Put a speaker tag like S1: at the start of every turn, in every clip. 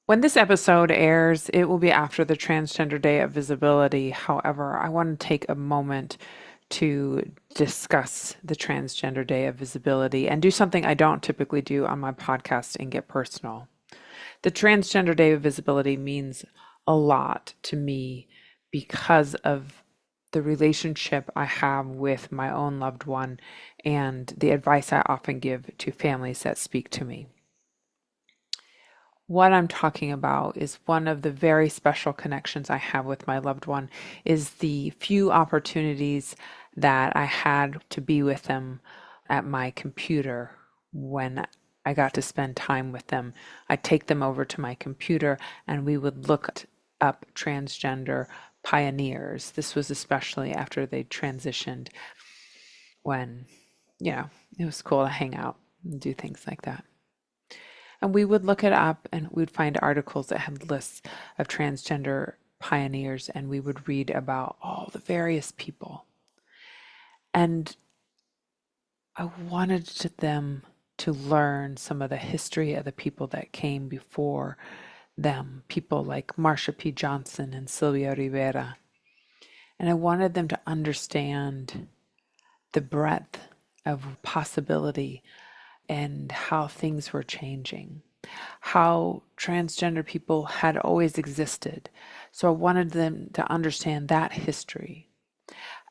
S1: When this episode airs, it will be after the Transgender Day of Visibility. However, I want to take a moment to discuss the Transgender Day of Visibility and do something I don't typically do on my podcast and get personal. The Transgender Day of Visibility means a lot to me because of the relationship I have with my own loved one and the advice I often give to families that speak to me. What I'm talking about is one of the very special connections I have with my loved one is the few opportunities that I had to be with them at my computer when I got to spend time with them. I'd take them over to my computer and we would look up transgender pioneers. This was especially after they transitioned when, it was cool to hang out and do things like that. And we would look it up and we'd find articles that had lists of transgender pioneers, and we would read about all the various people. And I wanted them to learn some of the history of the people that came before them, people like Marsha P. Johnson and Sylvia Rivera. And I wanted them to understand the breadth of possibility and how things were changing, how transgender people had always existed. So I wanted them to understand that history,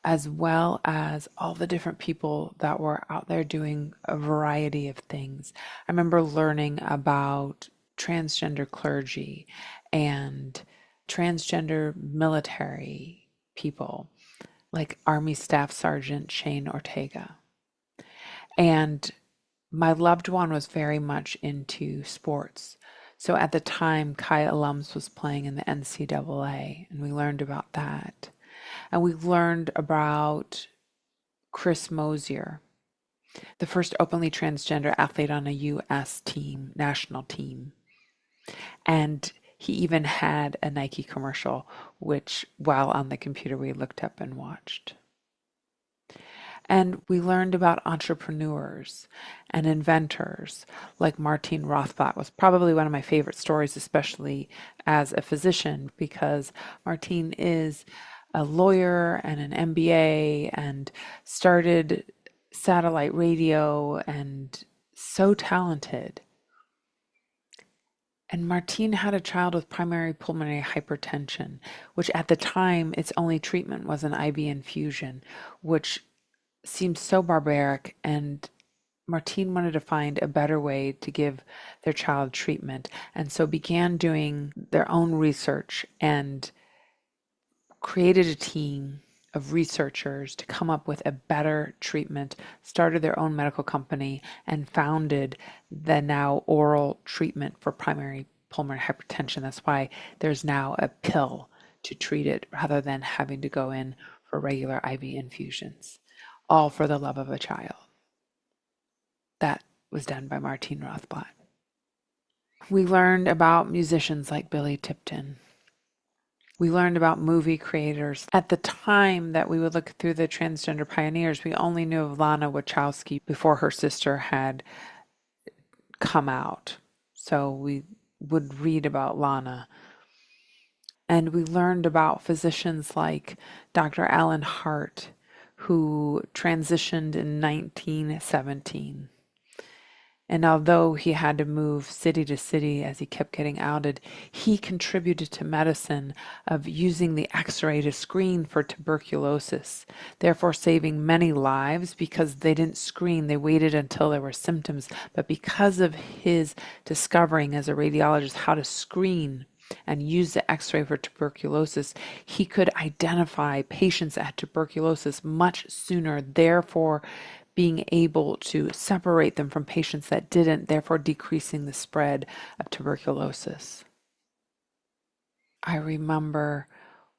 S1: as well as all the different people that were out there doing a variety of things. I remember learning about transgender clergy and transgender military people, like Army Staff Sergeant Shane Ortega. And my loved one was very much into sports. So at the time, Kai Alums was playing in the NCAA, and we learned about that. And we learned about Chris Mosier, the first openly transgender athlete on a U.S. team, national team. And he even had a Nike commercial, which while on the computer we looked up and watched. And we learned about entrepreneurs and inventors like Martine Rothblatt was probably one of my favorite stories, especially as a physician, because Martine is a lawyer and an MBA and started satellite radio and so talented. And Martine had a child with primary pulmonary hypertension, which at the time its only treatment was an IV infusion, which seemed so barbaric, and Martine wanted to find a better way to give their child treatment, and so began doing their own research and created a team of researchers to come up with a better treatment, started their own medical company, and founded the now oral treatment for primary pulmonary hypertension. That's why there's now a pill to treat it rather than having to go in for regular IV infusions, all for the love of a child. That was done by Martine Rothblatt. We learned about musicians like Billy Tipton. We learned about movie creators. At the time that we would look through the transgender pioneers, we only knew of Lana Wachowski before her sister had come out. So we would read about Lana. And we learned about physicians like Dr. Alan Hart, who transitioned in 1917. And although he had to move city to city as he kept getting outed, he contributed to medicine of using the X-ray to screen for tuberculosis, therefore saving many lives because they didn't screen, they waited until there were symptoms. But because of his discovering as a radiologist how to screen and use the X-ray for tuberculosis, he could identify patients that had tuberculosis much sooner, therefore being able to separate them from patients that didn't, therefore decreasing the spread of tuberculosis. I remember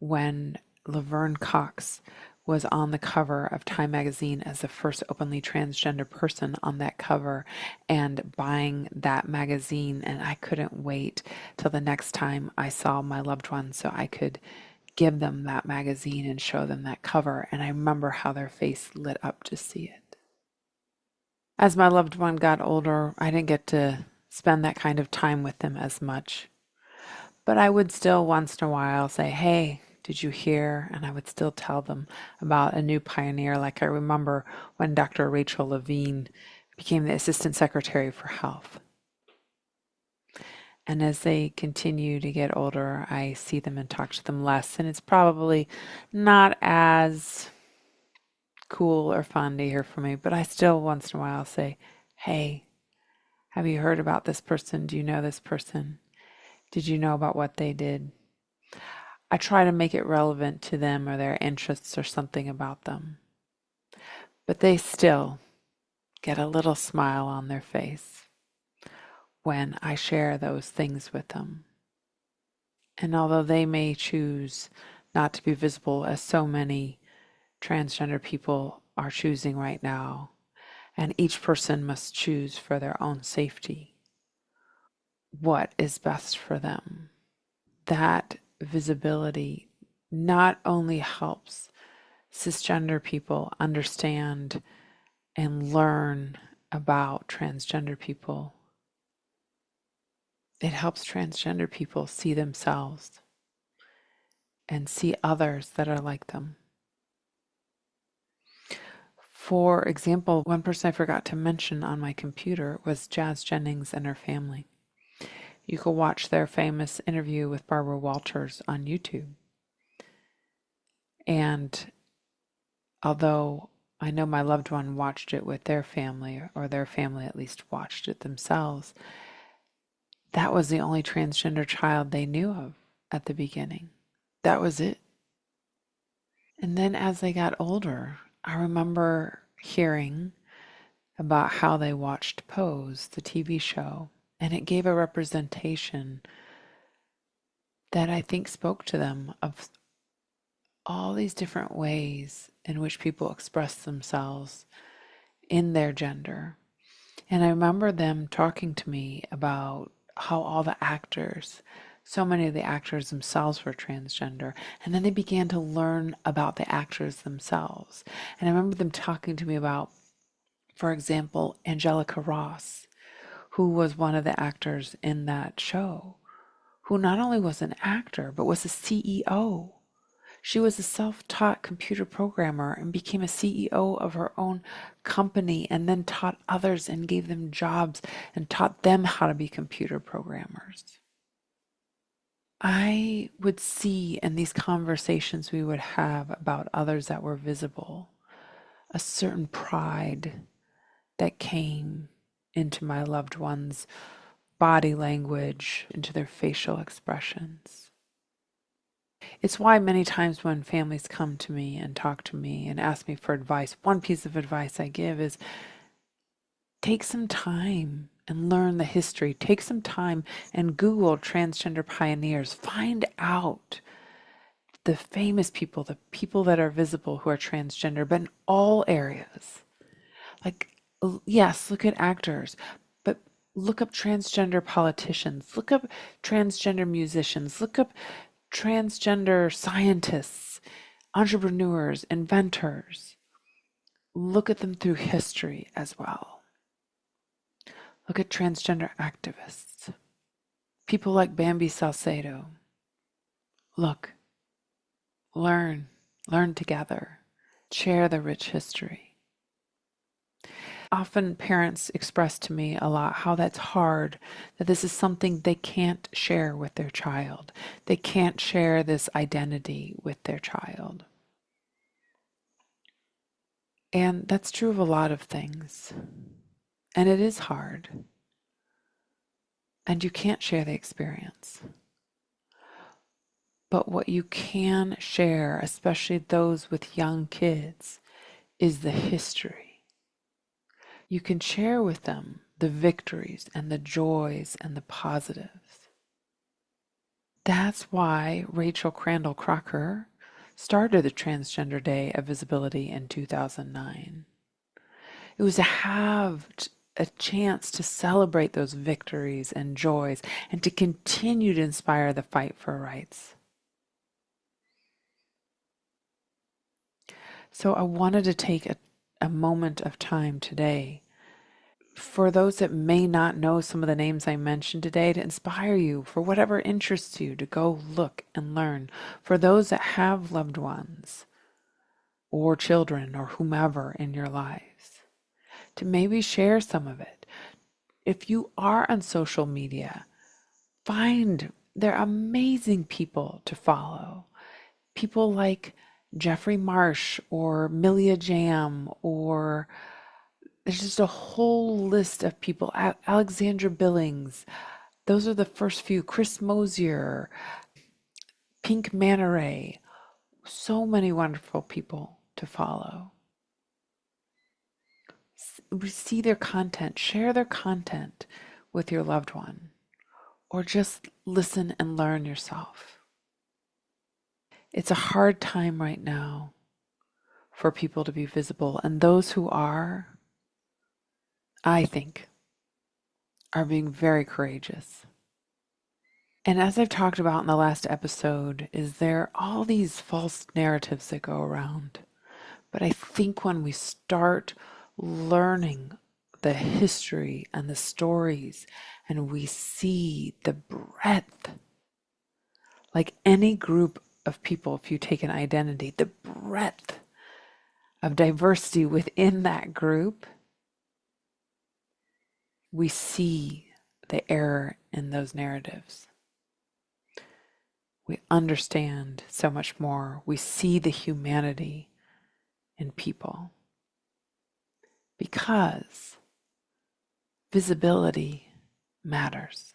S1: when Laverne Cox was on the cover of Time magazine as the first openly transgender person on that cover, and buying that magazine, and I couldn't wait till the next time I saw my loved ones so I could give them that magazine and show them that cover. And I remember how their face lit up to see it. As my loved one got older, I didn't get to spend that kind of time with them as much. But I would still once in a while say, hey, did you hear? And I would still tell them about a new pioneer. Like I remember when Dr. Rachel Levine became the Assistant Secretary for Health. And as they continue to get older, I see them and talk to them less. And it's probably not as cool or fun to hear from me, but I still once in a while say, hey, have you heard about this person? Do you know this person? Did you know about what they did? I try to make it relevant to them or their interests or something about them. But they still get a little smile on their face when I share those things with them. And although they may choose not to be visible, as so many transgender people are choosing right now, and each person must choose for their own safety what is best for them. That visibility not only helps cisgender people understand and learn about transgender people, it helps transgender people see themselves and see others that are like them. For example, one person I forgot to mention on my computer was Jazz Jennings and her family. You can watch their famous interview with Barbara Walters on YouTube. And although I know my loved one watched it with their family, or their family at least watched it themselves, that was the only transgender child they knew of at the beginning. That was it. And then as they got older, I remember hearing about how they watched Pose, the TV show, and it gave a representation that I think spoke to them of all these different ways in which people express themselves in their gender. And I remember them talking to me about how all the actors, so many of the actors themselves were transgender. And then they began to learn about the actors themselves. And I remember them talking to me about, for example, Angelica Ross, who was one of the actors in that show, who not only was an actor, but was a CEO. She was a self-taught computer programmer and became a CEO of her own company and then taught others and gave them jobs and taught them how to be computer programmers. I would see in these conversations we would have about others that were visible a certain pride that came into my loved ones' body language, into their facial expressions. It's why many times when families come to me and talk to me and ask me for advice, one piece of advice I give is take some time and learn the history. Take some time and Google transgender pioneers. Find out the famous people, the people that are visible who are transgender, but in all areas. Like, yes, look at actors, but look up transgender politicians, look up transgender musicians, look up transgender scientists, entrepreneurs, inventors. Look at them through history as well. Look at transgender activists, people like Bambi Salcedo. Look, learn, learn together, share the rich history. Often parents express to me a lot how that's hard, that this is something they can't share with their child. They can't share this identity with their child. And that's true of a lot of things. And it is hard. And you can't share the experience. But what you can share, especially those with young kids, is the history. You can share with them the victories and the joys and the positives. That's why Rachel Crandall Crocker started the Transgender Day of Visibility in 2009. It was to have a chance to celebrate those victories and joys and to continue to inspire the fight for rights. So I wanted to take a moment of time today for those that may not know some of the names I mentioned today, to inspire you for whatever interests you to go look and learn. For those that have loved ones or children or whomever in your lives, to maybe share some of it. If you are on social media, find they're amazing people to follow. People like Jeffrey Marsh or Milia Jam, or there's just a whole list of people. Alexandra Billings, those are the first few. Chris Mosier, Pink Manta Ray, so many wonderful people to follow. See their content, share their content with your loved one, or just listen and learn yourself. It's a hard time right now for people to be visible, and those who are, I think, are being very courageous. And as I've talked about in the last episode, is there all these false narratives that go around. But I think when we start learning the history and the stories, and we see the breadth, like any group of people, if you take an identity, the breadth of diversity within that group, we see the error in those narratives. We understand so much more. We see the humanity in people because visibility matters.